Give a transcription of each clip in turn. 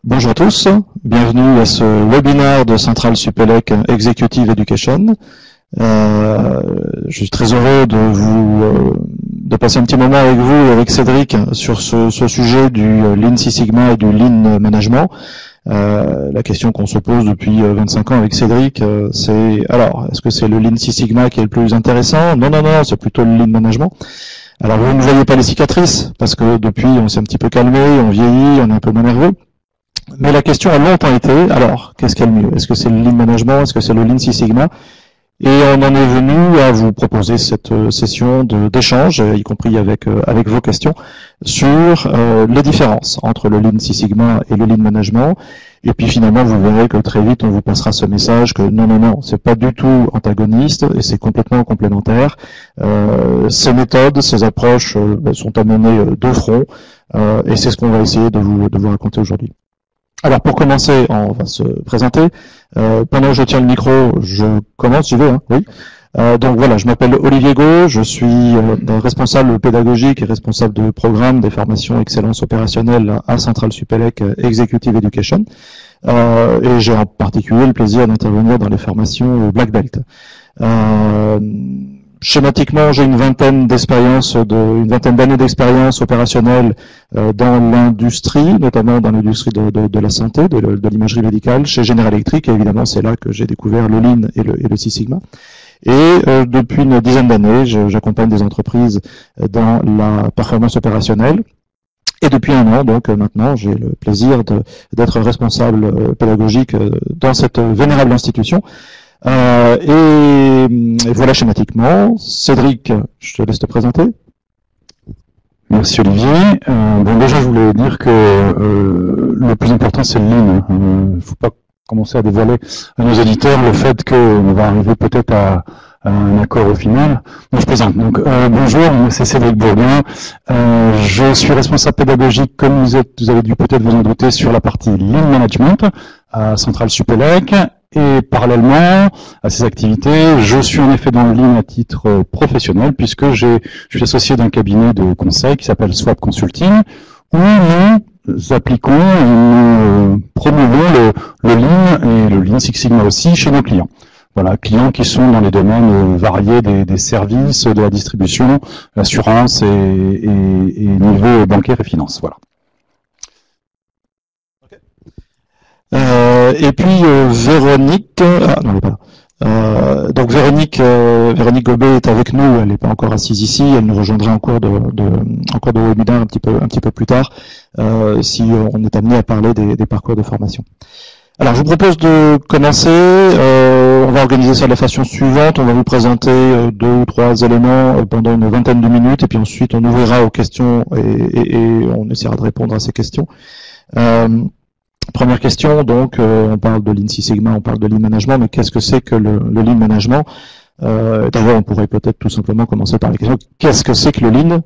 Bonjour à tous, bienvenue à ce webinaire de Centrale Supélec Executive Education. Je suis très heureux de passer un petit moment avec vous et avec Cédric sur ce sujet du Lean Six Sigma et du Lean Management. La question qu'on se pose depuis 25 ans avec Cédric, c'est alors, est-ce que c'est le Lean Six Sigma qui est le plus intéressant? Non, c'est plutôt le Lean Management. Alors vous ne voyez pas les cicatrices, parce que depuis on s'est un petit peu calmé, on vieillit, on est un peu moins nerveux. Mais la question a longtemps été, alors, qu'est-ce qu'il y a de mieux? Est-ce que c'est le Lean Management? Est-ce que c'est le Lean Six Sigma? Et on en est venu à vous proposer cette session d'échange, y compris avec vos questions, sur les différences entre le Lean Six Sigma et le Lean Management. Et puis finalement, vous verrez que très vite, on vous passera ce message que non, c'est pas du tout antagoniste et c'est complètement complémentaire. Ces méthodes, ces approches sont à mener de front et c'est ce qu'on va essayer de vous raconter aujourd'hui. Alors pour commencer, on va se présenter. Pendant que je tiens le micro, je commence, j'y vais, hein, oui. Donc voilà, je m'appelle Olivier Gault, je suis responsable pédagogique et responsable de programme des formations excellence opérationnelle à Centrale Supélec Executive Education. Et j'ai en particulier le plaisir d'intervenir dans les formations Black Belt. Schématiquement, j'ai une vingtaine d'années d'expérience opérationnelle dans l'industrie, notamment dans l'industrie de la santé, de l'imagerie médicale, chez General Electric, et évidemment c'est là que j'ai découvert le Lean et le Six Sigma. Et depuis une dizaine d'années, j'accompagne des entreprises dans la performance opérationnelle. Et depuis un an, donc maintenant, j'ai le plaisir d'être responsable pédagogique dans cette vénérable institution. Et voilà schématiquement. Cédric, je te laisse te présenter. Merci Olivier. Bon, déjà, je voulais dire que le plus important, c'est le Lean. Il ne faut pas commencer à dévoiler à nos auditeurs le fait qu'on va arriver peut-être à un accord au final. Donc, je présente. Donc, bonjour, c'est Cédric Bourguin. Je suis responsable pédagogique, comme vous avez dû peut-être vous en douter, sur la partie Lean Management à Centrale Supélec. Et parallèlement à ces activités, je suis en effet dans le Lean à titre professionnel, puisque je suis associé d'un cabinet de conseil qui s'appelle Swap Consulting, où nous appliquons et nous promouvons le Lean et le Lean Six Sigma aussi chez nos clients. Voilà, clients qui sont dans les domaines variés des services, de la distribution, l'assurance et niveau bancaire et finance. Voilà. Et puis Véronique, non, elle n'est pas là. Donc Véronique Gobet est avec nous, elle n'est pas encore assise ici, elle nous rejoindra en cours de webinaire un petit peu plus tard, si on est amené à parler des parcours de formation. Alors je vous propose de commencer, on va organiser ça de la façon suivante, on va vous présenter 2 ou 3 éléments pendant une vingtaine de minutes, et puis ensuite on ouvrira aux questions et on essaiera de répondre à ces questions. Première question, donc, on parle de Lean Six Sigma, on parle de Lean Management, mais qu'est-ce que c'est que le Lean Management? D'abord, on pourrait peut-être tout simplement commencer par la question, qu'est-ce que c'est que le Lean?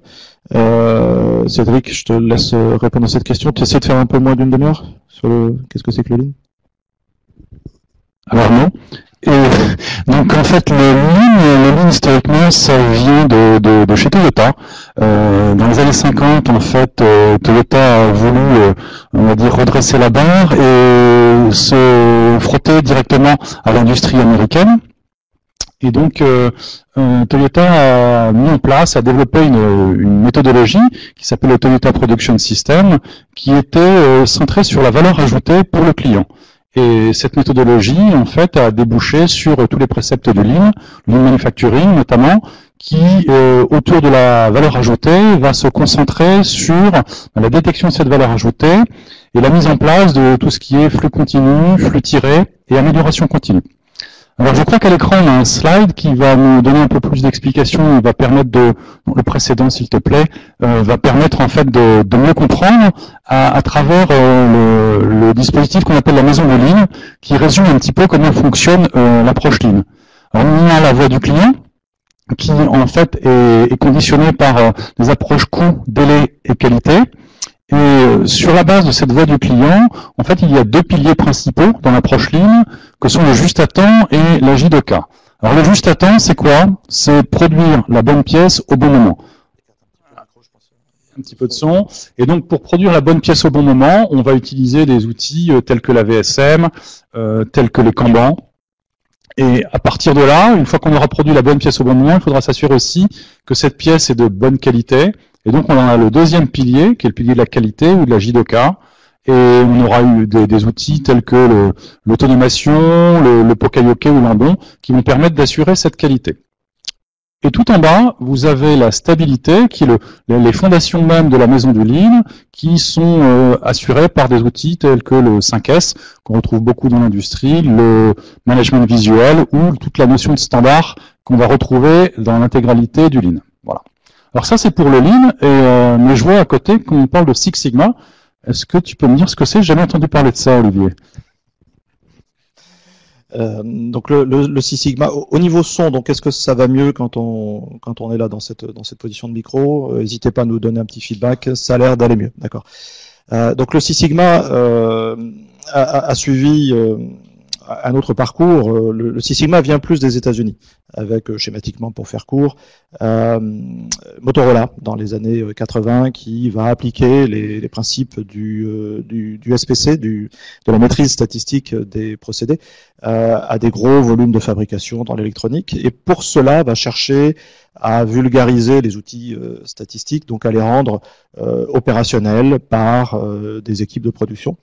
Cédric, je te laisse répondre à cette question. Tu essaies de faire un peu moins d'une demi-heure sur qu'est-ce que c'est que le Lean? Alors non. Et donc en fait le Lean historiquement ça vient de chez Toyota. Dans les années 50 en fait Toyota a voulu on va dire redresser la barre et se frotter directement à l'industrie américaine. Et donc Toyota a mis en place, a développé une méthodologie qui s'appelle le Toyota Production System, qui était centrée sur la valeur ajoutée pour le client. Et cette méthodologie, en fait, a débouché sur tous les préceptes de Lean Manufacturing notamment, qui, autour de la valeur ajoutée, va se concentrer sur la détection de cette valeur ajoutée et la mise en place de tout ce qui est flux continu, flux tiré et amélioration continue. Alors je crois qu'à l'écran on a un slide qui va nous donner un peu plus d'explications, il va permettre le précédent s'il te plaît, va permettre en fait de mieux comprendre à travers le dispositif qu'on appelle la maison de Lean, qui résume un petit peu comment fonctionne l'approche Lean. Alors on a la voie du client, qui en fait est conditionnée par des approches coût, délai et qualité. Et sur la base de cette voie du client, en fait, il y a 2 piliers principaux dans l'approche Lean, que sont le juste à temps et la J2K. Alors le juste à temps, c'est quoi? C'est produire la bonne pièce au bon moment. un petit peu de son. Et donc, pour produire la bonne pièce au bon moment, on va utiliser des outils tels que la VSM, tels que les Kanban. Et à partir de là, une fois qu'on aura produit la bonne pièce au bon moment, il faudra s'assurer aussi que cette pièce est de bonne qualité. Et donc, on en a le deuxième pilier, qui est le pilier de la qualité ou de la JDoka. Et on aura eu des outils tels que l'automation, le Pokayoke ou l'Andon, qui vont permettre d'assurer cette qualité. Et tout en bas, vous avez la stabilité, qui est les fondations même de la maison du Lean, qui sont assurées par des outils tels que le 5S, qu'on retrouve beaucoup dans l'industrie, le management visuel ou toute la notion de standard qu'on va retrouver dans l'intégralité du Lean. Voilà. Alors ça, c'est pour le Lean, mais je vois à côté qu'on parle de Six Sigma. Est-ce que tu peux me dire ce que c'est? J'ai jamais entendu parler de ça, Olivier. Donc le Six Sigma au niveau son, donc est-ce que ça va mieux quand on est là dans cette position de micro? N'hésitez pas à nous donner un petit feedback, ça a l'air d'aller mieux, d'accord. Donc le Six Sigma a suivi un autre parcours. Le Six Sigma vient plus des États-Unis, avec schématiquement pour faire court, Motorola dans les années 80 qui va appliquer les principes du SPC, de la maîtrise statistique des procédés, à des gros volumes de fabrication dans l'électronique, et pour cela va chercher à vulgariser les outils statistiques, donc à les rendre opérationnels par des équipes de production.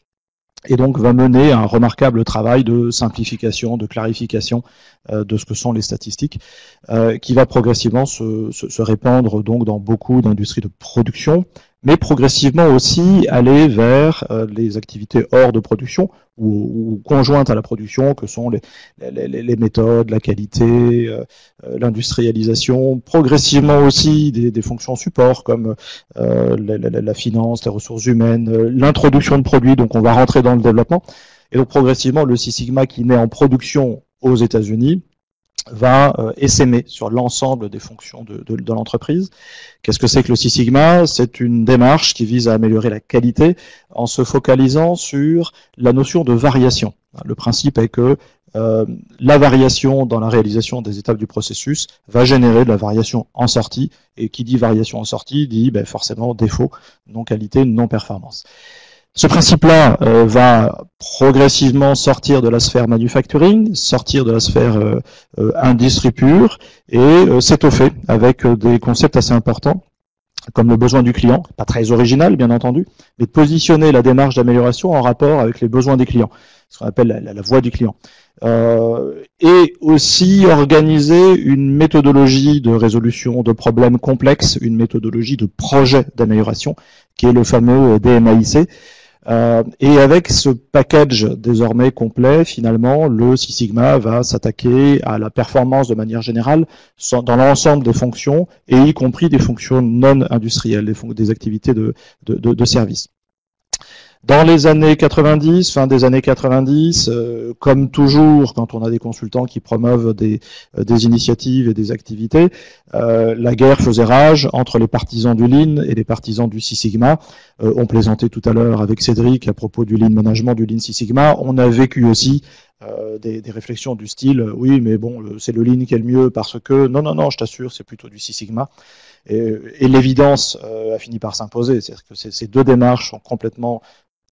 Et donc va mener un remarquable travail de simplification, de clarification de ce que sont les statistiques, qui va progressivement se répandre donc dans beaucoup d'industries de production, mais progressivement aussi aller vers les activités hors de production ou conjointes à la production, que sont les méthodes, la qualité, l'industrialisation, progressivement aussi des fonctions support comme la finance, les ressources humaines, l'introduction de produits, donc on va rentrer dans le développement. Et donc progressivement, le Six Sigma qui naît en production aux États-Unis va essaimer sur l'ensemble des fonctions de l'entreprise. Qu'est-ce que c'est que le Six Sigma? C'est une démarche qui vise à améliorer la qualité en se focalisant sur la notion de variation. Le principe est que la variation dans la réalisation des étapes du processus va générer de la variation en sortie, et qui dit variation en sortie dit forcément défaut, non-qualité, non-performance. Ce principe-là va progressivement sortir de la sphère manufacturing, sortir de la sphère industrie pure, et s'étoffer avec des concepts assez importants, comme le besoin du client, pas très original bien entendu, mais de positionner la démarche d'amélioration en rapport avec les besoins des clients, ce qu'on appelle la voix du client. Et aussi organiser une méthodologie de résolution de problèmes complexes, une méthodologie de projet d'amélioration, qui est le fameux DMAIC. Et avec ce package désormais complet, finalement, le Six Sigma va s'attaquer à la performance de manière générale dans l'ensemble des fonctions, et y compris des fonctions non industrielles, des activités de service. Dans les années 90, fin des années 90, comme toujours quand on a des consultants qui promeuvent des initiatives et des activités, la guerre faisait rage entre les partisans du Lean et les partisans du Six Sigma. On plaisantait tout à l'heure avec Cédric à propos du Lean Management, du Lean Six Sigma. On a vécu aussi des réflexions du style « oui, mais bon, c'est le Lean qui est le mieux parce que… » Non, je t'assure, c'est plutôt du Six Sigma. Et l'évidence a fini par s'imposer, c'est-à-dire que ces deux démarches sont complètement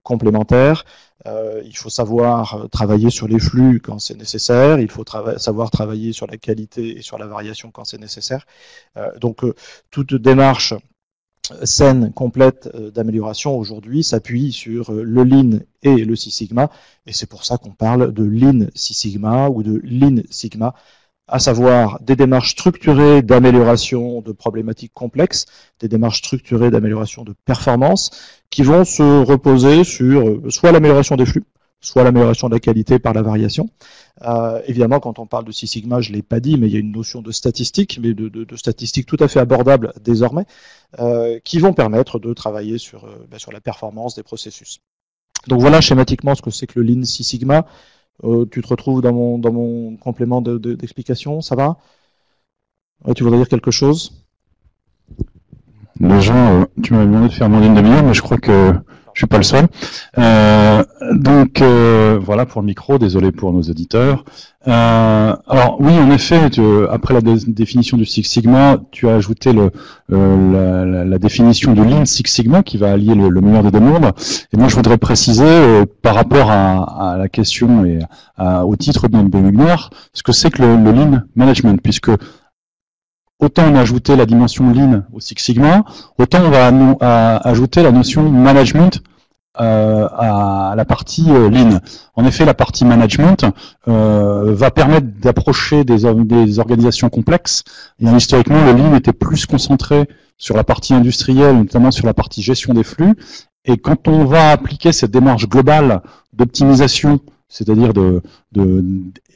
complémentaires. Il faut savoir travailler sur les flux quand c'est nécessaire, il faut savoir travailler sur la qualité et sur la variation quand c'est nécessaire. Donc toute démarche saine, complète d'amélioration aujourd'hui s'appuie sur le Lean et le Six Sigma, et c'est pour ça qu'on parle de Lean Six Sigma ou de Lean Sigma, à savoir des démarches structurées d'amélioration de problématiques complexes, des démarches structurées d'amélioration de performance, qui vont se reposer sur soit l'amélioration des flux, soit l'amélioration de la qualité par la variation. Évidemment, quand on parle de Six Sigma, je ne l'ai pas dit, mais il y a une notion de statistique, mais de statistique tout à fait abordable désormais, qui vont permettre de travailler sur la performance des processus. Donc voilà schématiquement ce que c'est que le Lean Six Sigma. Tu te retrouves dans mon complément d'explication, ça va? Tu voudrais dire quelque chose? Déjà, tu m'avais demandé de faire moins d'une demi-heure, mais je crois que suis pas le seul. Voilà pour le micro, désolé pour nos auditeurs. Alors oui, en effet, après la définition du Six Sigma, tu as ajouté la définition du Lean Six Sigma qui va allier le meilleur des deux mondes. Et moi, je voudrais préciser par rapport à la question et au titre de notre webinaire, ce que c'est que le Lean Management, puisque autant on a ajouté la dimension Lean au Six Sigma, autant on va ajouter la notion Management à la partie Lean. En effet, la partie management va permettre d'approcher des organisations complexes. Et historiquement, le Lean était plus concentré sur la partie industrielle, notamment sur la partie gestion des flux. Et quand on va appliquer cette démarche globale d'optimisation, c'est-à-dire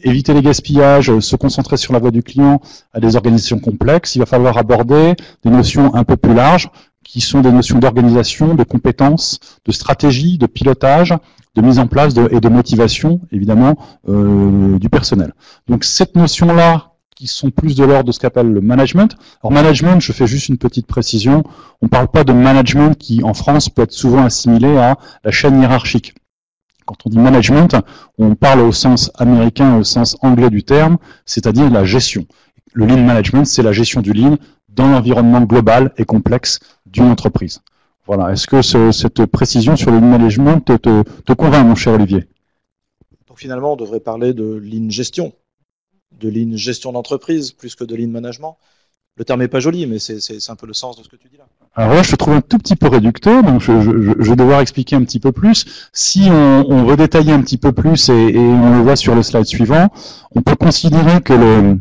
éviter les gaspillages, se concentrer sur la voie du client à des organisations complexes, il va falloir aborder des notions un peu plus larges, qui sont des notions d'organisation, de compétences, de stratégie, de pilotage, de mise en place et de motivation, évidemment, du personnel. Donc cette notion-là, qui sont plus de l'ordre de ce qu'appelle le management. Alors management, je fais juste une petite précision, on ne parle pas de management qui, en France, peut être souvent assimilé à la chaîne hiérarchique. Quand on dit management, on parle au sens américain, au sens anglais du terme, c'est-à-dire la gestion. Le lean management, c'est la gestion du lean dans l'environnement global et complexe d'une entreprise. Voilà. Est-ce que cette précision sur le lean management te convainc, mon cher Olivier? Donc finalement, on devrait parler de lean gestion d'entreprise, plus que de lean management. Le terme n'est pas joli, mais c'est un peu le sens de ce que tu dis là. Alors là, je te trouve un tout petit peu réducteur, donc je vais devoir expliquer un petit peu plus. Si on veut détailler un petit peu plus, et on le voit sur le slide suivant, on peut considérer que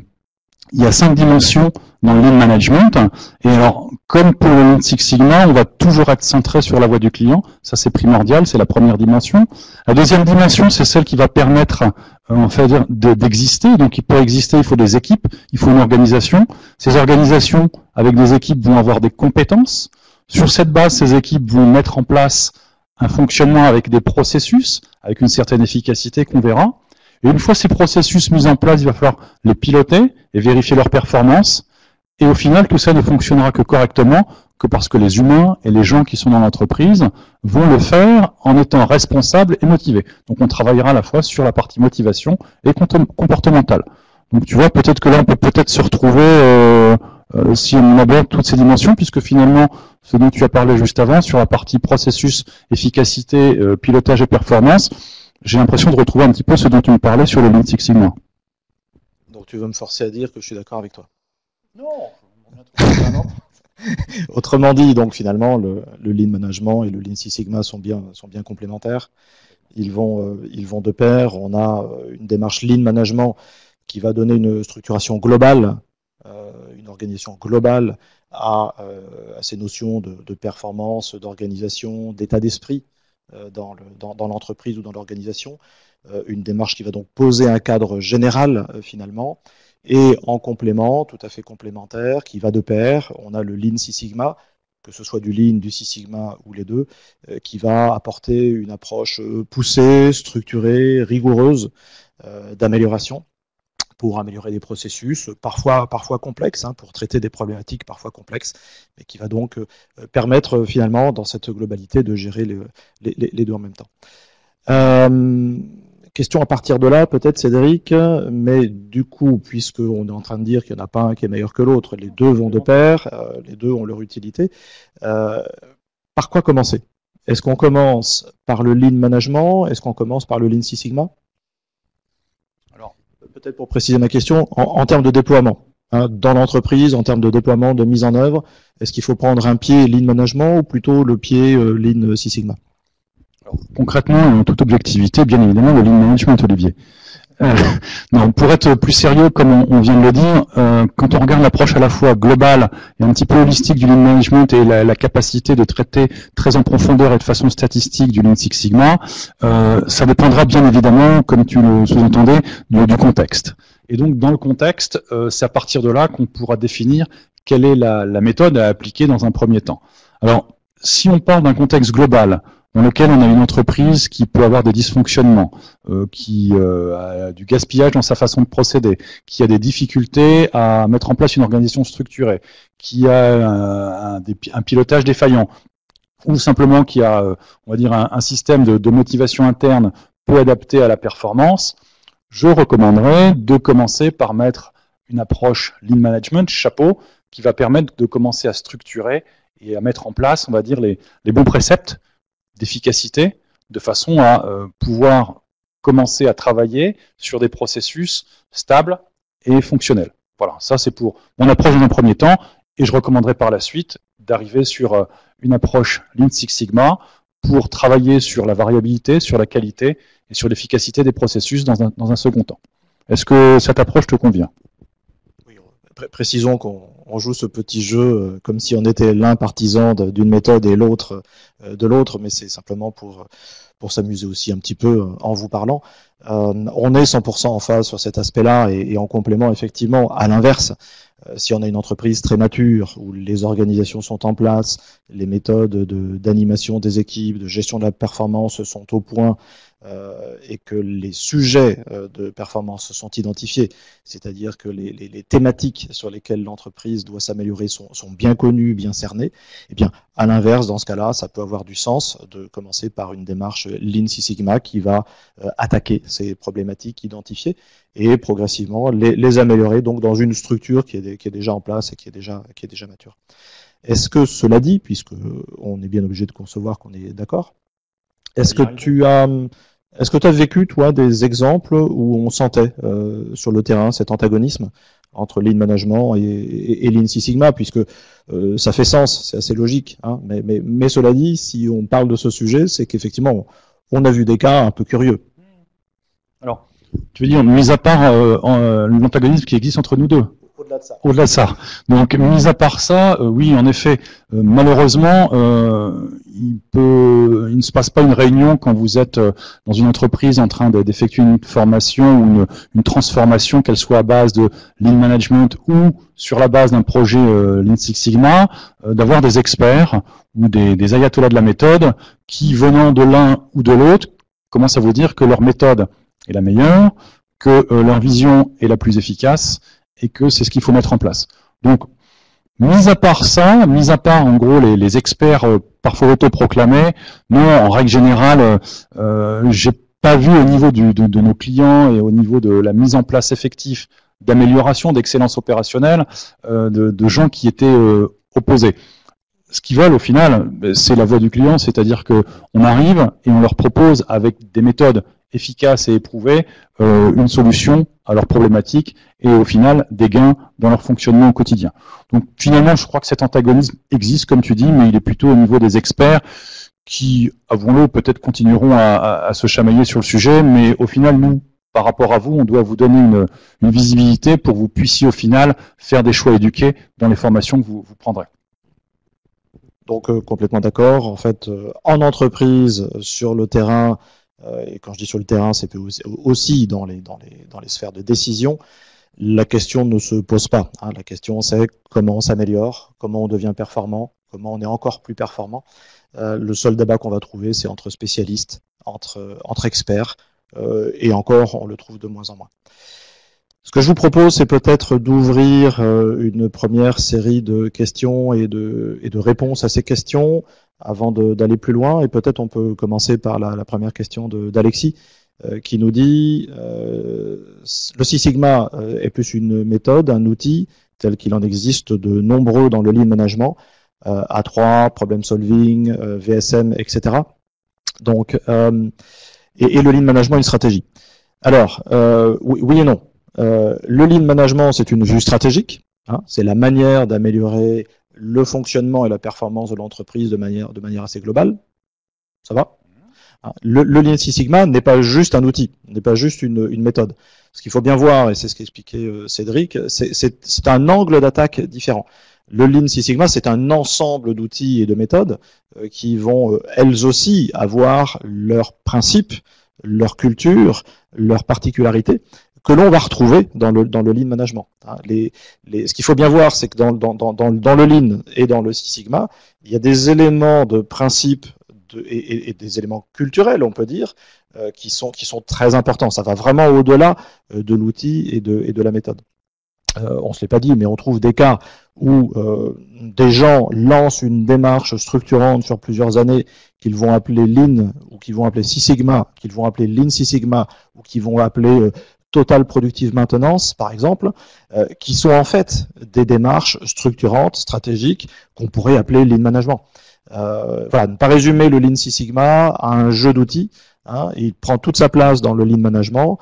il y a 5 dimensions dans le Lean Management. Et alors, comme pour le Lean Six Sigma, on va toujours être centré sur la voie du client. Ça, c'est primordial, c'est la première dimension. La deuxième dimension, c'est celle qui va permettre en fait d'exister. Donc, pour exister, il faut des équipes, il faut une organisation. Ces organisations, avec des équipes, vont avoir des compétences. Sur cette base, ces équipes vont mettre en place un fonctionnement avec des processus, avec une certaine efficacité qu'on verra. Et une fois ces processus mis en place, il va falloir les piloter et vérifier leur performance. Et au final, tout ça ne fonctionnera que correctement que parce que les humains et les gens qui sont dans l'entreprise vont le faire en étant responsables et motivés. Donc on travaillera à la fois sur la partie motivation et comportementale. Donc tu vois, peut-être que là, on peut peut-être se retrouver si on aborde toutes ces dimensions, puisque finalement, ce dont tu as parlé juste avant, sur la partie processus, efficacité, pilotage et performance, j'ai l'impression de retrouver un petit peu ce dont tu me parlais sur le Lean Six Sigma. Donc tu veux me forcer à dire que je suis d'accord avec toi? Non. Autrement dit, donc finalement, le Lean Management et le Lean Six Sigma sont bien complémentaires. Ils vont de pair. On a une démarche Lean Management qui va donner une structuration globale, une organisation globale à ces notions de performance, d'organisation, d'état d'esprit dans l'entreprise ou dans l'organisation. Une démarche qui va donc poser un cadre général finalement. Et en complément, tout à fait complémentaire, qui va de pair, on a le Lean Six Sigma, que ce soit du Lean, du Six Sigma ou les deux, qui va apporter une approche poussée, structurée, rigoureuse d'amélioration pour améliorer des processus, parfois complexes, pour traiter des problématiques parfois complexes, mais qui va donc permettre finalement, dans cette globalité, de gérer les deux en même temps. Question à partir de là, peut-être Cédric, mais du coup, puisqu'on est en train de dire qu'il n'y en a pas un qui est meilleur que l'autre, les deux vont de pair, les deux ont leur utilité, par quoi commencer? Est-ce qu'on commence par le Lean Management? Est-ce qu'on commence par le Lean Six Sigma? Alors, peut-être pour préciser ma question, en termes de déploiement, dans l'entreprise, en termes de déploiement, de mise en œuvre, est-ce qu'il faut prendre un pied Lean Management ou plutôt le pied Lean Six Sigma? Concrètement, en toute objectivité, bien évidemment, le Lean Management, Olivier. Non, pour être plus sérieux, comme on vient de le dire, quand on regarde l'approche à la fois globale et un petit peu holistique du Lean Management et la capacité de traiter très en profondeur et de façon statistique du Lean Six Sigma, ça dépendra bien évidemment, comme tu le sous-entendais, du contexte. Et donc, dans le contexte, c'est à partir de là qu'on pourra définir quelle est la méthode à appliquer dans un premier temps. Alors, si on parle d'un contexte global, dans lequel on a une entreprise qui peut avoir des dysfonctionnements, qui a du gaspillage dans sa façon de procéder, qui a des difficultés à mettre en place une organisation structurée, qui a un pilotage défaillant. ou simplement qui a, on va dire, un système de motivation interne peu adapté à la performance, je recommanderais de commencer par mettre une approche Lean Management, chapeau, qui va permettre de commencer à structurer et à mettre en place, on va dire, les bons préceptes d'efficacité, de façon à pouvoir commencer à travailler sur des processus stables et fonctionnels. Voilà, ça c'est pour mon approche dans un premier temps, et je recommanderais par la suite d'arriver sur une approche Lean Six Sigma pour travailler sur la variabilité, sur la qualité et sur l'efficacité des processus dans un second temps. Est-ce que cette approche te convient? Oui, précisons qu'on joue ce petit jeu comme si on était l'un partisan d'une méthode et l'autre de l'autre, mais c'est simplement pour s'amuser aussi un petit peu en vous parlant. On est 100% en phase sur cet aspect-là et en complément, effectivement, à l'inverse, si on a une entreprise très mature où les organisations sont en place, les méthodes d'animation des équipes, de gestion de la performance sont au point et que les sujets de performance sont identifiés, c'est-à-dire que les thématiques sur lesquelles l'entreprise doit s'améliorer sont bien connues, bien cernées, eh bien, à l'inverse, dans ce cas-là, ça peut avoir du sens de commencer par une démarche Lean Six Sigma qui va attaquer ces problématiques identifiées et progressivement les améliorer donc dans une structure qui est déjà en place et qui est déjà mature. Est-ce que cela dit, puisque on est bien obligé de concevoir qu'on est d'accord, est-ce que tu as vécu, toi, des exemples où on sentait sur le terrain cet antagonisme entre Lean Management et Lean Six Sigma, puisque ça fait sens, c'est assez logique, hein, mais cela dit, si on parle de ce sujet, c'est qu'effectivement, on a vu des cas un peu curieux. Alors, tu veux dire, mis à part l'antagonisme qui existe entre nous deux? Au-delà de ça. Au-delà de ça. Donc, mis à part ça, oui, en effet, malheureusement, il ne se passe pas une réunion quand vous êtes dans une entreprise en train d'effectuer une formation ou une transformation, qu'elle soit à base de Lean Management ou sur la base d'un projet Lean Six Sigma, d'avoir des experts ou des ayatollahs de la méthode qui, venant de l'un ou de l'autre, commencent à vous dire que leur méthode est la meilleure, que leur vision est la plus efficace, et que c'est ce qu'il faut mettre en place. Donc, mis à part ça, mis à part en gros les experts parfois autoproclamés, non, en règle générale, j'ai pas vu au niveau de nos clients et au niveau de la mise en place effective d'amélioration, d'excellence opérationnelle, de gens qui étaient opposés. Ce qu'ils veulent au final, c'est la voix du client, c'est-à-dire que on arrive et on leur propose avec des méthodes efficaces et éprouvées une solution à leurs problématiques et au final des gains dans leur fonctionnement au quotidien. Donc finalement, je crois que cet antagonisme existe, comme tu dis, mais il est plutôt au niveau des experts qui, avouons-le, peut-être continueront à se chamailler sur le sujet, mais au final, nous, par rapport à vous, on doit vous donner une visibilité pour que vous puissiez au final faire des choix éduqués dans les formations que vous prendrez. Donc complètement d'accord. En fait, en entreprise, sur le terrain, et quand je dis sur le terrain, c'est aussi dans les sphères de décision, la question ne se pose pas. Hein. La question, c'est comment on s'améliore, comment on devient performant, comment on est encore plus performant. Le seul débat qu'on va trouver, c'est entre spécialistes, entre experts, et encore, on le trouve de moins en moins. Ce que je vous propose, c'est peut-être d'ouvrir une première série de questions et de réponses à ces questions avant d'aller plus loin. Et peut-être on peut commencer par la première question d'Alexis, qui nous dit le Six Sigma est plus une méthode, un outil, tel qu'il en existe de nombreux dans le Lean Management, A3, Problem Solving, VSM, etc. Donc, et le Lean Management une stratégie. Alors, oui et non. Le Lean Management, c'est une vue stratégique, hein, c'est la manière d'améliorer le fonctionnement et la performance de l'entreprise de manière assez globale. Ça va? Le Lean Six Sigma n'est pas juste un outil, n'est pas juste une méthode. Ce qu'il faut bien voir, et c'est ce qu'expliquait Cédric, c'est un angle d'attaque différent. Le Lean Six Sigma, c'est un ensemble d'outils et de méthodes qui vont, elles aussi, avoir leurs principes, leur culture, leurs particularités, que l'on va retrouver dans le Lean Management. Ce qu'il faut bien voir, c'est que dans le Lean et dans le Six Sigma, il y a des éléments de principe et des éléments culturels, on peut dire, qui sont très importants. Ça va vraiment au-delà de l'outil et de la méthode. On ne se l'est pas dit, mais on trouve des cas où des gens lancent une démarche structurante sur plusieurs années qu'ils vont appeler Lean ou qu'ils vont appeler Six Sigma, qu'ils vont appeler Lean Six Sigma ou qu'ils vont appeler Total Productive Maintenance, par exemple, qui sont en fait des démarches structurantes, stratégiques, qu'on pourrait appeler Lean Management. Voilà, ne pas résumer le Lean Six Sigma à un jeu d'outils. Hein, il prend toute sa place dans le Lean Management,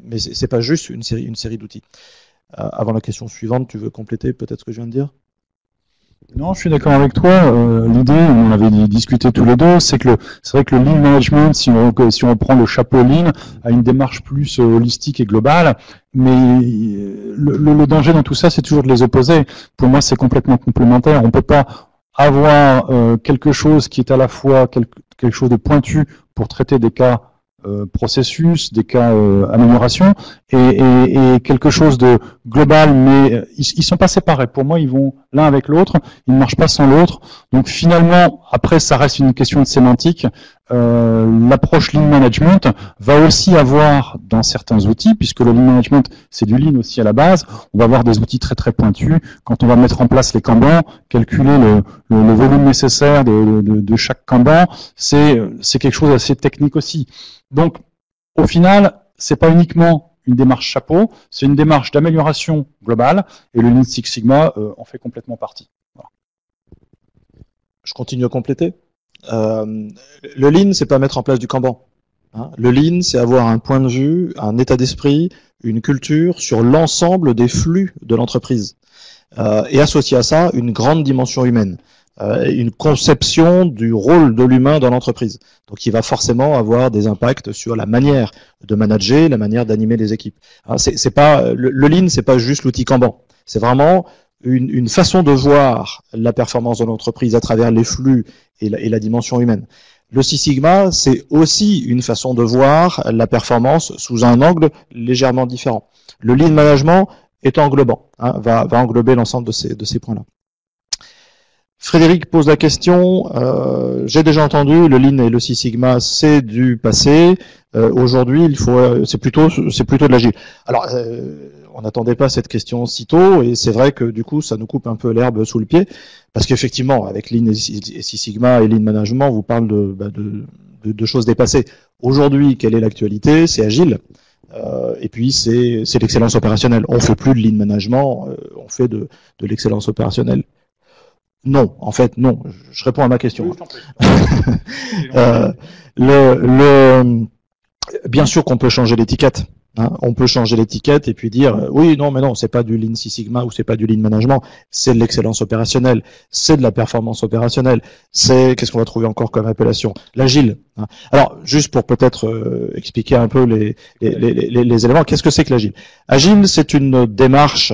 mais c'est pas juste une série d'outils. Avant la question suivante, tu veux compléter peut-être ce que je viens de dire? Non, je suis d'accord avec toi. L'idée, on avait discuté tous les deux, c'est vrai que le Lean Management, si on prend le chapeau Lean, a une démarche plus holistique et globale, mais le danger dans tout ça, c'est toujours de les opposer. Pour moi, c'est complètement complémentaire. On peut pas avoir quelque chose qui est à la fois quelque chose de pointu pour traiter des cas processus, des cas amélioration, et quelque chose de global, mais ils sont pas séparés. Pour moi, ils vont l'un avec l'autre, ils ne marchent pas sans l'autre. Donc finalement, après, ça reste une question de sémantique. L'approche Lean Management va aussi avoir dans certains outils, puisque le Lean Management, c'est du Lean aussi à la base, on va avoir des outils très très pointus. Quand on va mettre en place les Kanban, calculer le volume nécessaire de chaque Kanban, c'est quelque chose d'assez technique aussi. Donc, au final, c'est pas uniquement une démarche chapeau, c'est une démarche d'amélioration globale, et le Lean Six Sigma en fait complètement partie. Voilà. Je continue à compléter. Le Lean, c'est pas mettre en place du Kanban. Hein. Le Lean, c'est avoir un point de vue, un état d'esprit, une culture sur l'ensemble des flux de l'entreprise. Et associé à ça, une grande dimension humaine. Une conception du rôle de l'humain dans l'entreprise. Donc il va forcément avoir des impacts sur la manière de manager, la manière d'animer les équipes. Hein, c'est pas le Lean, c'est pas juste l'outil Kanban. C'est vraiment une façon de voir la performance de l'entreprise à travers les flux et la dimension humaine. Le Six Sigma, c'est aussi une façon de voir la performance sous un angle légèrement différent. Le Lean Management est englobant, hein, va englober l'ensemble de ces points-là. Frédéric pose la question, j'ai déjà entendu, le Lean et le Six Sigma, c'est du passé. Aujourd'hui, c'est plutôt de l'agile. Alors, on n'attendait pas cette question si tôt, et c'est vrai que du coup, ça nous coupe un peu l'herbe sous le pied, parce qu'effectivement, avec Lean et Six Sigma et Lean Management, on vous parle de choses dépassées. Aujourd'hui, quelle est l'actualité? C'est agile. Et puis c'est l'excellence opérationnelle. On fait plus de Lean Management, on fait de l'excellence opérationnelle. Non, en fait, non. Je réponds à ma question. Bien sûr qu'on peut changer l'étiquette. Hein. On peut changer l'étiquette et puis dire oui, non, mais non, c'est pas du Lean Six Sigma ou c'est pas du Lean Management, c'est de l'excellence opérationnelle, c'est de la performance opérationnelle, c'est qu'est-ce qu'on va trouver encore comme appellation? L'agile. Hein. Alors, juste pour peut-être expliquer un peu les éléments, qu'est-ce que c'est que l'agile? Agile, c'est une démarche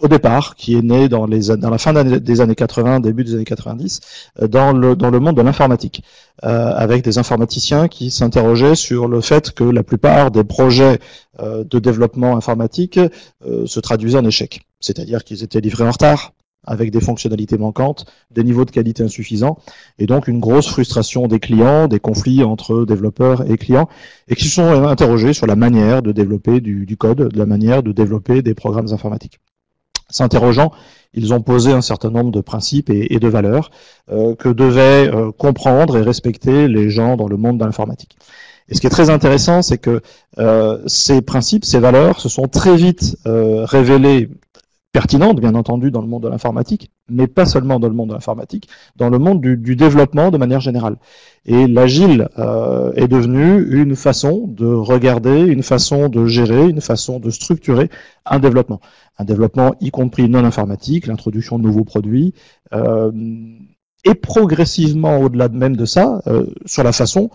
au départ qui est née dans la fin des années 80, début des années 90, dans le monde de l'informatique, avec des informaticiens qui s'interrogeaient sur le fait que la plupart des projets de développement informatique se traduisaient en échec. C'est-à-dire qu'ils étaient livrés en retard, avec des fonctionnalités manquantes, des niveaux de qualité insuffisants, et donc une grosse frustration des clients, des conflits entre développeurs et clients, et qui se sont interrogés sur la manière de développer du code, de la manière de développer des programmes informatiques. S'interrogeant, ils ont posé un certain nombre de principes et de valeurs que devaient comprendre et respecter les gens dans le monde de l'informatique. Et ce qui est très intéressant, c'est que ces principes, ces valeurs se sont très vite révélés pertinentes, bien entendu, dans le monde de l'informatique, mais pas seulement dans le monde de l'informatique, dans le monde du développement de manière générale. Et l'agile est devenu une façon de regarder, une façon de gérer, une façon de structurer un développement. Un développement y compris non informatique, l'introduction de nouveaux produits, et progressivement, au-delà même de ça, sur la façon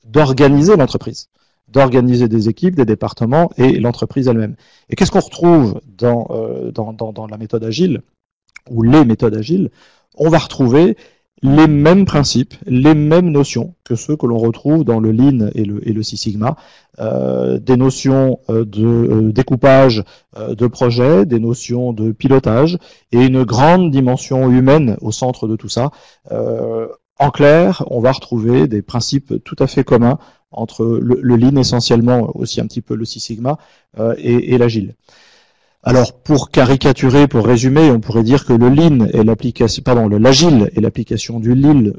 d'organiser l'entreprise, d'organiser des équipes, des départements et l'entreprise elle-même. Et qu'est-ce qu'on retrouve dans la méthode agile, ou les méthodes agiles? On va retrouver les mêmes principes, les mêmes notions que ceux que l'on retrouve dans le Lean et le Six Sigma, des notions de découpage de projet, des notions de pilotage, et une grande dimension humaine au centre de tout ça. En clair, on va retrouver des principes tout à fait communs entre le Lean essentiellement, aussi un petit peu le Six Sigma, et l'Agile. Alors, pour caricaturer, pour résumer, on pourrait dire que le Lean est l'application, pardon, l'Agile est l'application du Lean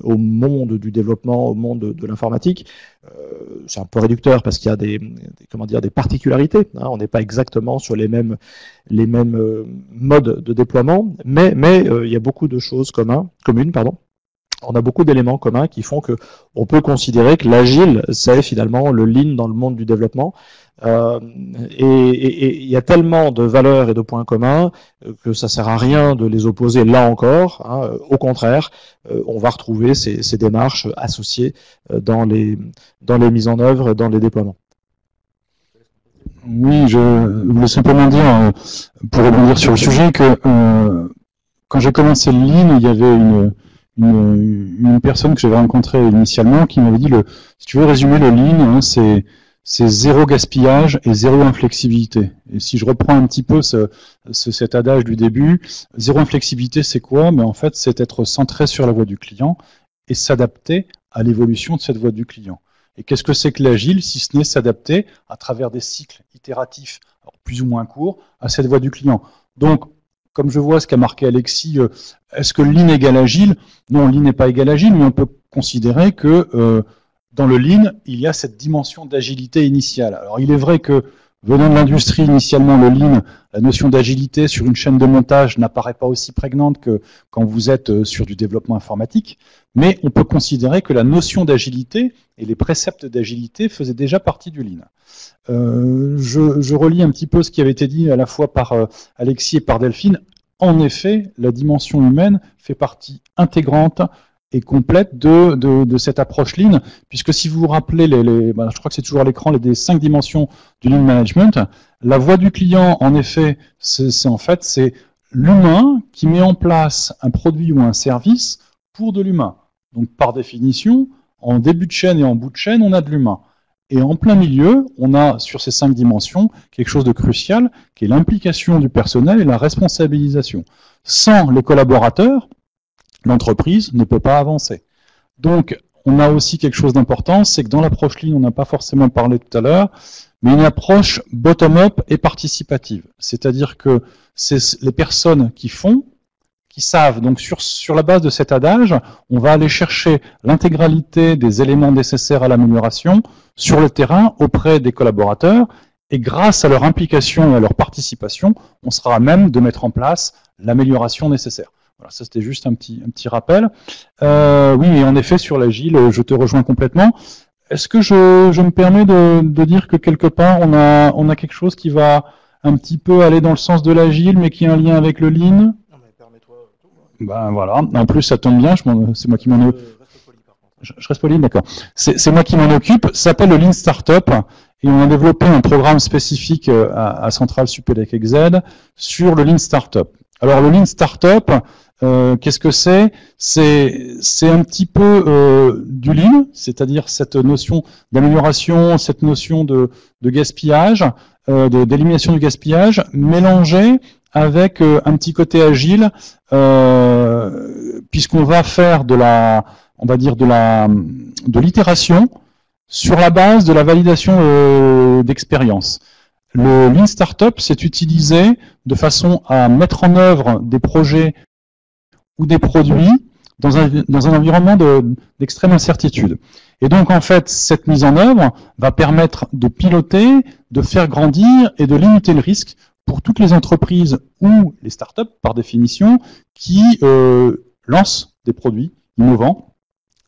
au monde du développement, au monde de l'informatique. C'est un peu réducteur parce qu'il y a des particularités. Hein, on n'est pas exactement sur les mêmes modes de déploiement, mais il y a beaucoup de choses communes, pardon. On a beaucoup d'éléments communs qui font que on peut considérer que l'agile, c'est finalement le Lean dans le monde du développement. Et il y a tellement de valeurs et de points communs que ça sert à rien de les opposer là encore. Hein. Au contraire, on va retrouver ces démarches associées dans les mises en œuvre, dans les déploiements. Oui, je voulais simplement dire, pour rebondir sur le sujet, que quand j'ai commencé le Lean, il y avait une personne que j'avais rencontrée initialement qui m'avait dit, si tu veux résumer le Lean, hein, c'est zéro gaspillage et zéro inflexibilité. Et si je reprends un petit peu cet adage du début, zéro inflexibilité, c'est quoi? Mais en fait, c'est être centré sur la voie du client et s'adapter à l'évolution de cette voie du client. Et qu'est-ce que c'est que l'agile, si ce n'est s'adapter à travers des cycles itératifs, alors plus ou moins courts, à cette voie du client. Donc, comme je vois ce qu'a marqué Alexis, est-ce que Lean égale agile? Non, Lean n'est pas égal agile, mais on peut considérer que dans le Lean, il y a cette dimension d'agilité initiale. Alors, il est vrai que, venant de l'industrie, initialement, le Lean, la notion d'agilité sur une chaîne de montage n'apparaît pas aussi prégnante que quand vous êtes sur du développement informatique, mais on peut considérer que la notion d'agilité et les préceptes d'agilité faisaient déjà partie du Lean. Je relis un petit peu ce qui avait été dit à la fois par Alexis et par Delphine. En effet, la dimension humaine fait partie intégrante et complète de cette approche Lean, puisque si vous vous rappelez, je crois que c'est toujours à l'écran, les 5 dimensions du Lean Management, la voie du client, en effet, c'est l'humain qui met en place un produit ou un service pour de l'humain. Donc par définition, en début de chaîne et en bout de chaîne, on a de l'humain. Et en plein milieu, on a sur ces 5 dimensions quelque chose de crucial, qui est l'implication du personnel et la responsabilisation. Sans les collaborateurs, l'entreprise ne peut pas avancer. Donc, on a aussi quelque chose d'important, c'est que dans l'approche Lean, on n'a pas forcément parlé tout à l'heure, mais une approche bottom-up et participative. C'est-à-dire que c'est les personnes qui savent. Donc, sur la base de cet adage, on va aller chercher l'intégralité des éléments nécessaires à l'amélioration sur le terrain auprès des collaborateurs, et grâce à leur implication et à leur participation, on sera à même de mettre en place l'amélioration nécessaire. Voilà, ça c'était juste un petit rappel. Oui, et en effet, sur l'agile, je te rejoins complètement. Est-ce que je me permets de dire que quelque part, on a quelque chose qui va un petit peu aller dans le sens de l'agile, mais qui a un lien avec le Lean? Non, mais permets-toi. Ben voilà, en plus ça tombe bien, c'est moi qui m'en occupe. Je reste poli, d'accord. C'est moi qui m'en occupe. Ça s'appelle le Lean Startup. Et on a développé un programme spécifique à Centrale Supélec XZ sur le Lean Startup. Alors le Lean Startup, qu'est-ce que c'est? C'est un petit peu du Lean, c'est-à-dire cette notion d'amélioration, cette notion de gaspillage, d'élimination du gaspillage, mélangée avec un petit côté agile, puisqu'on va faire de l'itération sur la base de la validation d'expérience. Le Lean Startup, c'est utilisé de façon à mettre en œuvre des projets ou des produits dans un environnement d'extrême incertitude. Et donc, en fait, cette mise en œuvre va permettre de piloter, de faire grandir et de limiter le risque pour toutes les entreprises ou les startups, par définition, qui lancent des produits innovants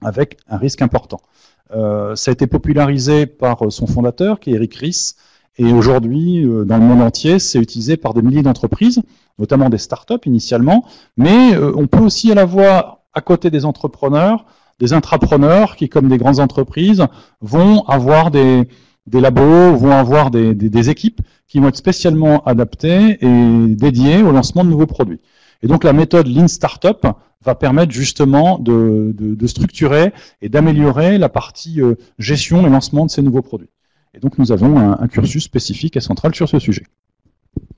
avec un risque important. Ça a été popularisé par son fondateur, qui est Eric Ries, et aujourd'hui, dans le monde entier, c'est utilisé par des milliers d'entreprises, notamment des startups initialement, mais on peut aussi l'avoir à côté des entrepreneurs, des intrapreneurs qui, comme des grandes entreprises, vont avoir des labos, vont avoir des équipes qui vont être spécialement adaptées et dédiées au lancement de nouveaux produits. Et donc la méthode Lean Startup va permettre justement de structurer et d'améliorer la partie gestion et lancement de ces nouveaux produits. Et donc nous avons un cursus spécifique à Centrale sur ce sujet.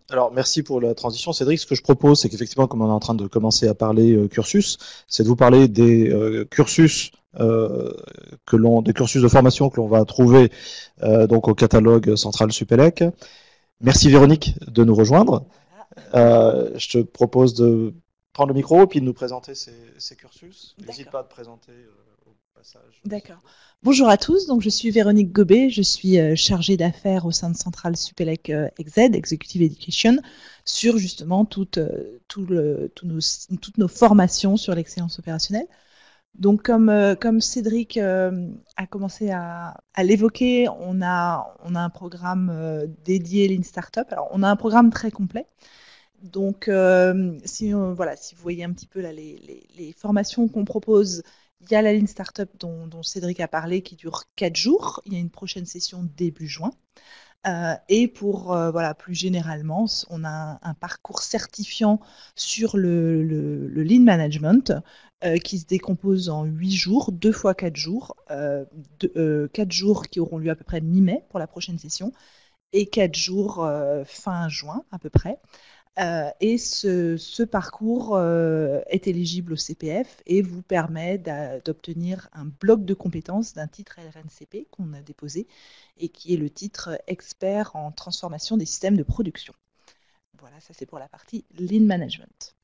Alors merci pour la transition, Cédric. Ce que je propose, c'est qu'effectivement, comme on est en train de commencer à parler cursus, c'est de vous parler des cursus des cursus de formation que l'on va trouver donc au catalogue Centrale Supélec. Merci Véronique de nous rejoindre. Je te propose de prendre le micro et puis de nous présenter ces cursus. N'hésite pas à te présenter au passage. D'accord. Bonjour à tous, donc je suis Véronique Gobet, je suis chargée d'affaires au sein de Centrale Supélec EXED, Executive Education, sur justement toutes nos formations sur l'excellence opérationnelle. Donc comme Cédric a commencé à l'évoquer, on a un programme dédié Lean Startup. Alors on a un programme très complet. Donc si vous voyez un petit peu là, les formations qu'on propose, il y a la Lean Startup dont Cédric a parlé qui dure 4 jours. Il y a une prochaine session début juin. Et pour plus généralement, on a un parcours certifiant sur le Lean Management qui se décompose en 8 jours, 2 fois 4 jours, 4 jours qui auront lieu à peu près mi-mai pour la prochaine session et 4 jours fin juin à peu près. Et ce parcours est éligible au CPF et vous permet d'obtenir un bloc de compétences d'un titre RNCP qu'on a déposé et qui est le titre expert en transformation des systèmes de production. Voilà, ça c'est pour la partie Lean Management.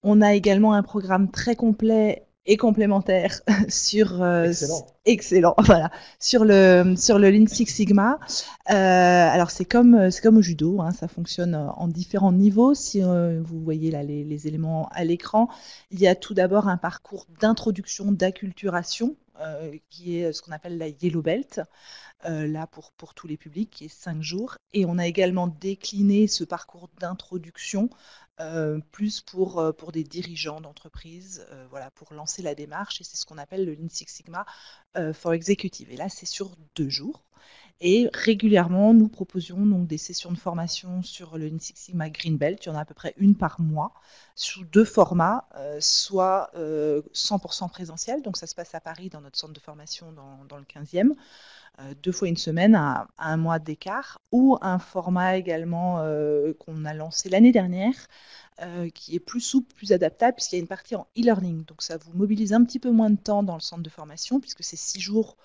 On a également un programme très complet et complémentaire sur excellent voilà, sur le Lean Six Sigma. Alors c'est comme au judo, hein, ça fonctionne en différents niveaux. Si vous voyez là les éléments à l'écran, il y a tout d'abord un parcours d'introduction, d'acculturation qui est ce qu'on appelle la Yellow Belt. Là pour tous les publics, qui est 5 jours. Et on a également décliné ce parcours d'introduction plus pour des dirigeants d'entreprise, pour lancer la démarche. Et c'est ce qu'on appelle le Lean Six Sigma for Executive. Et là, c'est sur 2 jours. Et régulièrement, nous proposions donc des sessions de formation sur le Lean Six Sigma Green Belt. Il y en a à peu près une par mois, sous 2 formats, soit 100% présentiel, donc ça se passe à Paris dans notre centre de formation dans le 15e, 2 fois une semaine à 1 mois d'écart, ou un format également qu'on a lancé l'année dernière, qui est plus souple, plus adaptable, puisqu'il y a une partie en e-learning. Donc ça vous mobilise un petit peu moins de temps dans le centre de formation, puisque c'est 6 jours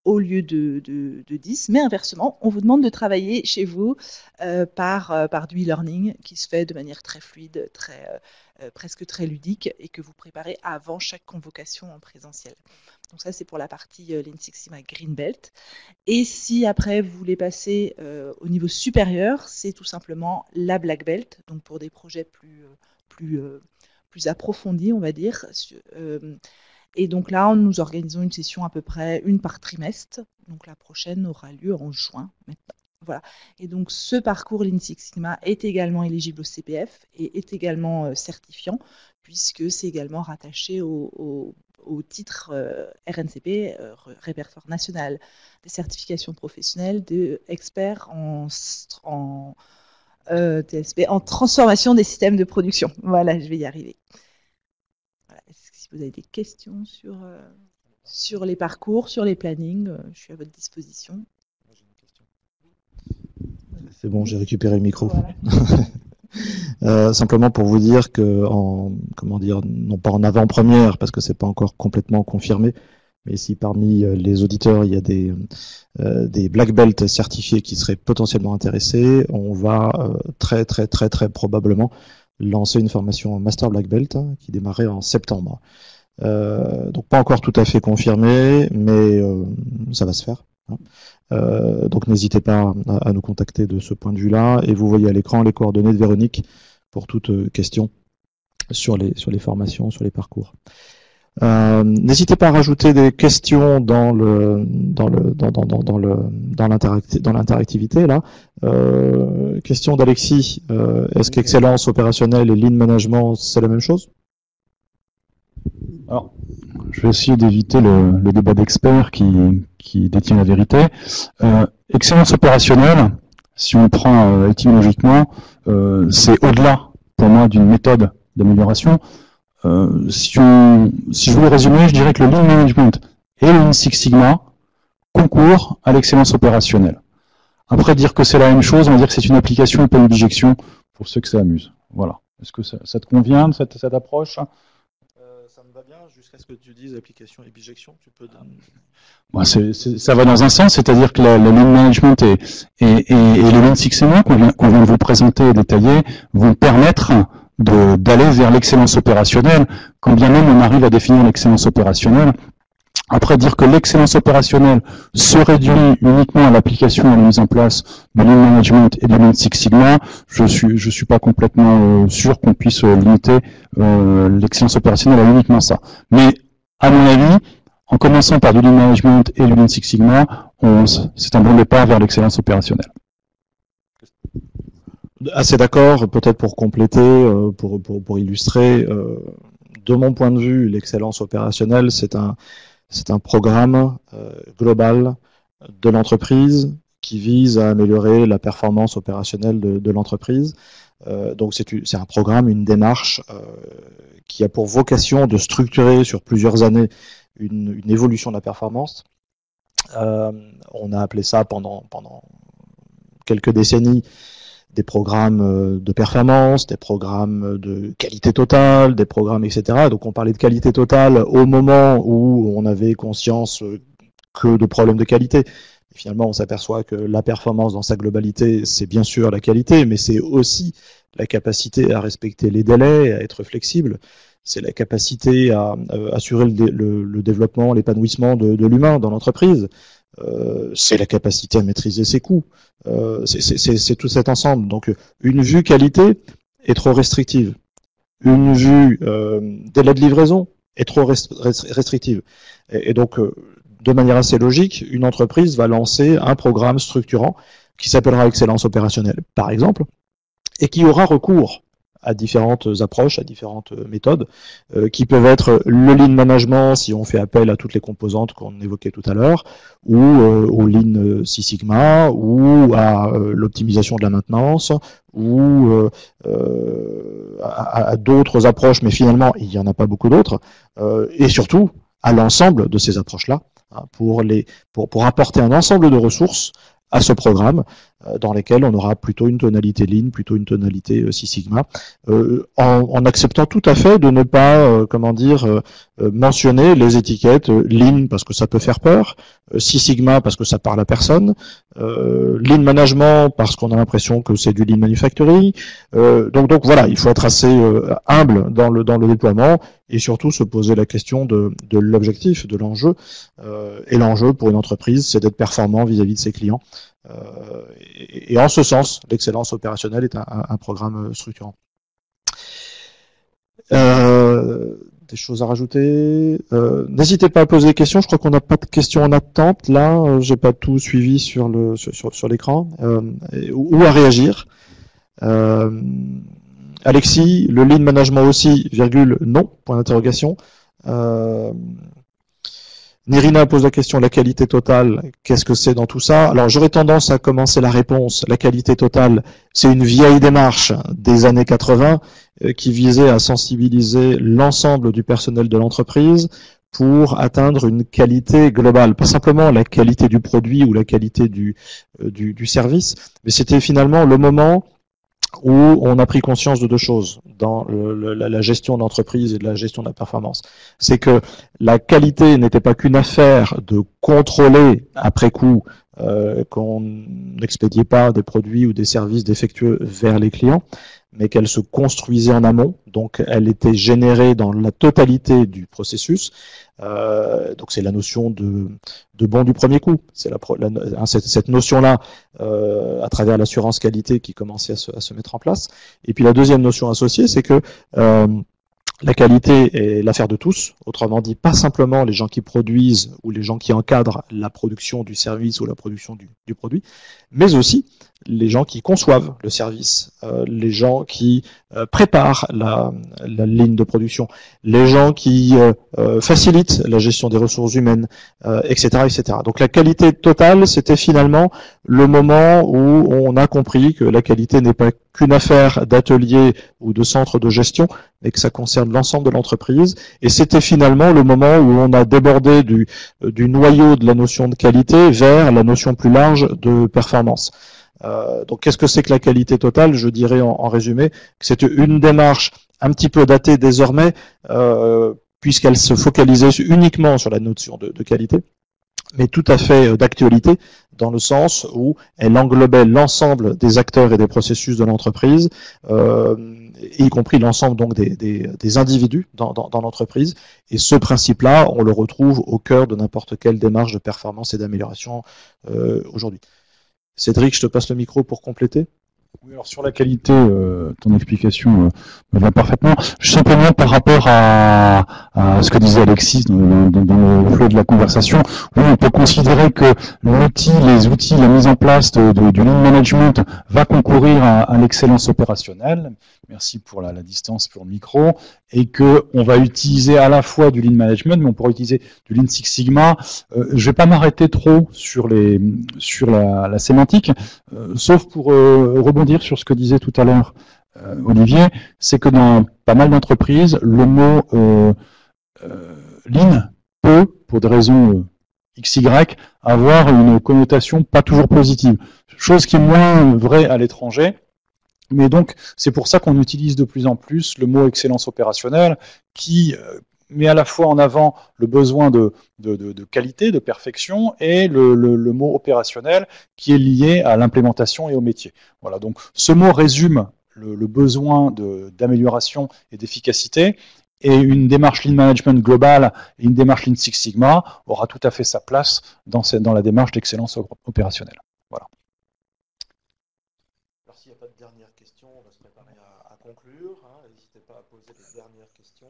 au lieu de 10, mais inversement, on vous demande de travailler chez vous par du e-learning qui se fait de manière très fluide, presque très ludique, et que vous préparez avant chaque convocation en présentiel. Donc ça, c'est pour la partie Lean Six Sigma Green Belt. Et si après, vous voulez passer au niveau supérieur, c'est tout simplement la Black Belt, donc pour des projets plus approfondis, on va dire. Et donc là, nous organisons une session à peu près une par trimestre. Donc la prochaine aura lieu en juin maintenant. Voilà. Et donc ce parcours Lean Six Sigma est également éligible au CPF et est également certifiant, puisque c'est également rattaché au titre RNCP, Répertoire National des Certifications Professionnelles d'experts en TSP, en transformation des systèmes de production. Voilà, je vais y arriver. Voilà. Si vous avez des questions sur les parcours, sur les plannings, je suis à votre disposition. C'est bon, j'ai récupéré le micro. Voilà. Simplement pour vous dire que, non pas en avant-première, parce que c'est pas encore complètement confirmé, mais si parmi les auditeurs il y a des black belts certifiés qui seraient potentiellement intéressés, on va très probablement lancer une formation Master Black Belt qui démarrait en septembre. Donc pas encore tout à fait confirmé, mais ça va se faire. Donc n'hésitez pas à nous contacter de ce point de vue-là, et vous voyez à l'écran les coordonnées de Véronique pour toute question sur les formations, sur les parcours. N'hésitez pas à rajouter des questions dans l'interactivité là. Question d'Alexis, est-ce qu'excellence opérationnelle et lean management c'est la même chose? Alors, je vais essayer d'éviter le débat d'experts qui détient la vérité. Excellence opérationnelle, si on prend étymologiquement, c'est au-delà pour moi d'une méthode d'amélioration. Si je voulais résumer, je dirais que le Lean Management et le Lean Six Sigma concourent à l'excellence opérationnelle. Après, dire que c'est la même chose, on va dire que c'est une application et pas une objection pour ceux que ça amuse. Voilà. Est-ce que ça te convient, cette approche? Ça me va bien jusqu'à ce que tu dises application et bijection. Tu peux. Bon, ça va dans un sens, c'est-à-dire que le lean management et le Lean Six Sigma qu'on vient de vous présenter et détailler vont permettre d'aller vers l'excellence opérationnelle, quand bien même on arrive à définir l'excellence opérationnelle. Après, dire que l'excellence opérationnelle se réduit uniquement à l'application et à la mise en place de Lean Management et de Lean Six Sigma, je suis pas complètement sûr qu'on puisse limiter l'excellence opérationnelle à uniquement ça. Mais, à mon avis, en commençant par du Lean Management et du Lean Six Sigma, c'est un bon départ vers l'excellence opérationnelle. Assez d'accord, peut-être pour compléter, pour illustrer, de mon point de vue, l'excellence opérationnelle, c'est un programme global de l'entreprise qui vise à améliorer la performance opérationnelle de l'entreprise. Donc c'est un programme, une démarche qui a pour vocation de structurer sur plusieurs années une évolution de la performance. On a appelé ça pendant quelques décennies des programmes de performance, des programmes de qualité totale, des programmes, etc. Donc on parlait de qualité totale au moment où on avait conscience que de problèmes de qualité. Et finalement, on s'aperçoit que la performance dans sa globalité, c'est bien sûr la qualité, mais c'est aussi la capacité à respecter les délais, à être flexible. C'est la capacité à assurer le développement, l'épanouissement de l'humain dans l'entreprise. C'est la capacité à maîtriser ses coûts. C'est tout cet ensemble. Donc, une vue qualité est trop restrictive. Une vue délai de livraison est trop restrictive. Et donc, de manière assez logique, une entreprise va lancer un programme structurant qui s'appellera excellence opérationnelle, par exemple, et qui aura recours à différentes approches, à différentes méthodes, qui peuvent être le Lean Management, si on fait appel à toutes les composantes qu'on évoquait tout à l'heure, ou au Lean Six Sigma, ou à l'optimisation de la maintenance, ou à d'autres approches, mais finalement, il n'y en a pas beaucoup d'autres, et surtout, à l'ensemble de ces approches-là, hein, pour apporter un ensemble de ressources à ce programme, dans lesquels on aura plutôt une tonalité Lean, plutôt une tonalité Six Sigma, en acceptant tout à fait de ne pas, mentionner les étiquettes Lean parce que ça peut faire peur, Six Sigma parce que ça parle à personne, Lean Management parce qu'on a l'impression que c'est du Lean Manufacturing. Donc voilà, il faut être assez humble dans le déploiement et surtout se poser la question de l'objectif, de l'enjeu. Et l'enjeu pour une entreprise, c'est d'être performant vis-à-vis de ses clients. Et en ce sens, l'excellence opérationnelle est un programme structurant. Des choses à rajouter. N'hésitez pas à poser des questions. Je crois qu'on n'a pas de questions en attente. Là, j'ai pas tout suivi sur l'écran. Ou à réagir. Alexis, le Lean Management aussi, virgule, non, point d'interrogation. Nerina pose la question, la qualité totale, qu'est-ce que c'est dans tout ça? Alors j'aurais tendance à commencer la réponse. La qualité totale, c'est une vieille démarche des années 80 qui visait à sensibiliser l'ensemble du personnel de l'entreprise pour atteindre une qualité globale. Pas simplement la qualité du produit ou la qualité du service, mais c'était finalement le moment où on a pris conscience de deux choses dans la gestion d'entreprise et de la gestion de la performance. C'est que la qualité n'était pas qu'une affaire de contrôler après coup qu'on n'expédiait pas des produits ou des services défectueux vers les clients, mais qu'elle se construisait en amont, donc elle était générée dans la totalité du processus. Donc c'est la notion de bon du premier coup. C'est cette notion-là à travers l'assurance qualité qui commençait à se mettre en place. Et puis la deuxième notion associée, c'est que la qualité est l'affaire de tous, autrement dit, pas simplement les gens qui produisent ou les gens qui encadrent la production du service ou la production du produit, mais aussi les gens qui conçoivent le service, les gens qui préparent la ligne de production, les gens qui facilitent la gestion des ressources humaines, etc., etc. Donc la qualité totale, c'était finalement le moment où on a compris que la qualité n'est pas qu'une affaire d'atelier ou de centre de gestion, mais que ça concerne l'ensemble de l'entreprise. Et c'était finalement le moment où on a débordé du noyau de la notion de qualité vers la notion plus large de performance. Donc qu'est-ce que c'est que la qualité totale? Je dirais en résumé que c'est une démarche un petit peu datée désormais, puisqu'elle se focalisait uniquement sur la notion de qualité, mais tout à fait d'actualité, dans le sens où elle englobait l'ensemble des acteurs et des processus de l'entreprise, y compris l'ensemble donc des individus dans l'entreprise. Et ce principe-là, on le retrouve au cœur de n'importe quelle démarche de performance et d'amélioration aujourd'hui. Cédric, je te passe le micro pour compléter. Oui, alors sur la qualité, ton explication me va parfaitement. Simplement par rapport à ce que disait Alexis dans le flot de la conversation, oui, on peut considérer que les outils, la mise en place du lean management va concourir à l'excellence opérationnelle. Merci pour la distance, pour le micro, et que on va utiliser à la fois du lean management, mais on pourra utiliser du Lean Six Sigma. Je vais pas m'arrêter trop sur la sémantique, sauf pour rebondir sur ce que disait tout à l'heure Olivier, c'est que dans pas mal d'entreprises, le mot lean peut, pour des raisons XY, avoir une connotation pas toujours positive. Chose qui est moins vraie à l'étranger. Mais donc, c'est pour ça qu'on utilise de plus en plus le mot excellence opérationnelle qui met à la fois en avant le besoin de qualité, de perfection, et le mot opérationnel qui est lié à l'implémentation et au métier. Voilà, donc ce mot résume le besoin d'amélioration et d'efficacité, et une démarche Lean Management globale et une démarche Lean Six Sigma aura tout à fait sa place dans la démarche d'excellence opérationnelle. Voilà. S'il n'y a pas de dernière question, on va se préparer à conclure. N'hésitez pas à poser les dernières questions.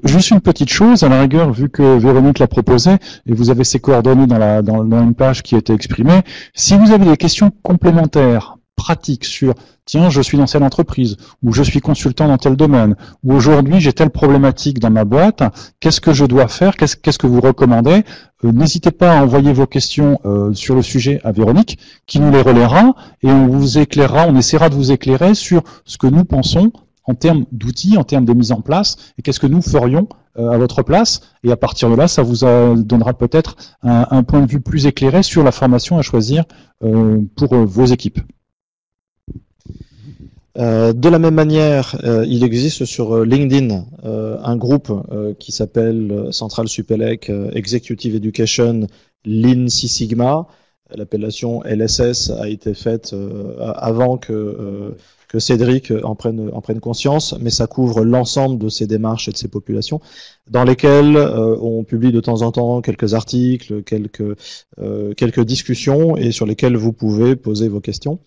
Juste une petite chose, à la rigueur, vu que Véronique l'a proposé, et vous avez ses coordonnées dans une page qui a été exprimée, si vous avez des questions complémentaires, pratiques sur « tiens, je suis dans telle entreprise » ou « je suis consultant dans tel domaine » ou « aujourd'hui, j'ai telle problématique dans ma boîte, qu'est-ce que je dois faire, qu'est-ce que vous recommandez ?» N'hésitez pas à envoyer vos questions sur le sujet à Véronique, qui nous les relaiera, et on vous éclairera, on essaiera de vous éclairer sur ce que nous pensons en termes d'outils, en termes de mise en place, et qu'est-ce que nous ferions à votre place. Et à partir de là, ça vous donnera peut-être un point de vue plus éclairé sur la formation à choisir pour vos équipes. De la même manière, il existe sur LinkedIn un groupe qui s'appelle Central Supélec Executive Education Lean Six Sigma. L'appellation LSS a été faite avant que Cédric en prenne conscience, mais ça couvre l'ensemble de ces démarches et de ces populations, dans lesquelles on publie de temps en temps quelques articles, quelques discussions, et sur lesquelles vous pouvez poser vos questions.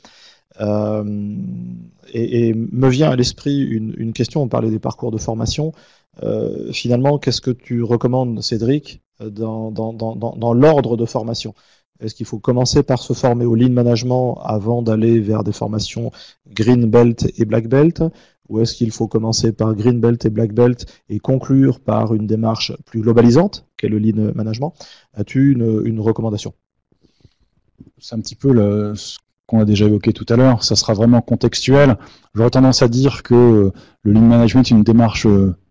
Et me vient à l'esprit une question, on parlait des parcours de formation. Finalement, qu'est-ce que tu recommandes, Cédric, dans l'ordre de formation? Est-ce qu'il faut commencer par se former au Lean Management avant d'aller vers des formations Green Belt et Black Belt? Ou est-ce qu'il faut commencer par Green Belt et Black Belt et conclure par une démarche plus globalisante, qu'est le Lean Management? As-tu une recommandation? C'est un petit peu ce qu'on a déjà évoqué tout à l'heure, ça sera vraiment contextuel. J'aurais tendance à dire que le Lean Management est une démarche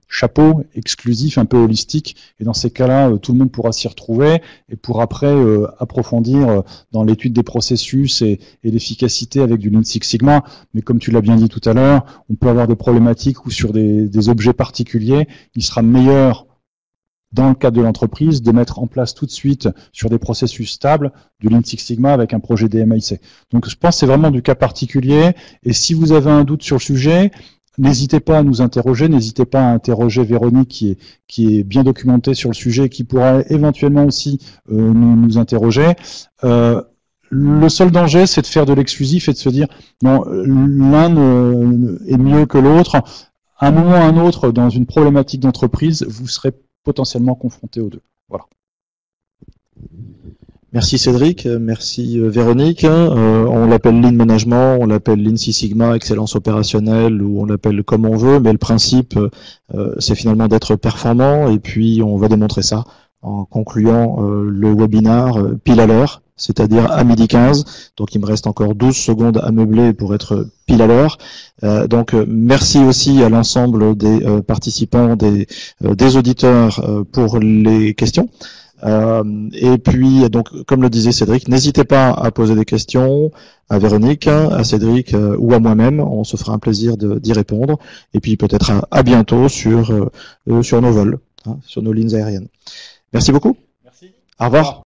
chapeau, exclusif, un peu holistique, et dans ces cas-là, tout le monde pourra s'y retrouver et pourra après approfondir dans l'étude des processus et l'efficacité avec du Lean Six Sigma. Mais comme tu l'as bien dit tout à l'heure, on peut avoir des problématiques où sur des objets particuliers, il sera meilleur dans le cadre de l'entreprise, de mettre en place tout de suite sur des processus stables du Lean Six Sigma avec un projet DMIC. Donc je pense que c'est vraiment du cas particulier, et si vous avez un doute sur le sujet, n'hésitez pas à nous interroger, n'hésitez pas à interroger Véronique qui est bien documentée sur le sujet, qui pourra éventuellement aussi nous interroger. Le seul danger, c'est de faire de l'exclusif et de se dire non, l'un est mieux que l'autre. À un moment ou à un autre, dans une problématique d'entreprise, vous serez potentiellement confronté aux deux. Voilà. Merci Cédric, merci Véronique. On l'appelle Lean Management, on l'appelle Lean Six Sigma, excellence opérationnelle, ou on l'appelle comme on veut, mais le principe, c'est finalement d'être performant, et puis on va démontrer ça en concluant le webinaire pile à l'heure, c'est-à-dire à 12h15. Donc il me reste encore 12 secondes à meubler pour être pile à l'heure. Donc merci aussi à l'ensemble des participants, des auditeurs pour les questions. Et puis, donc, comme le disait Cédric, n'hésitez pas à poser des questions à Véronique, à Cédric ou à moi-même. On se fera un plaisir d'y répondre. Et puis peut-être à bientôt sur nos vols. sur nos lignes aériennes. Merci beaucoup. Merci. Au revoir.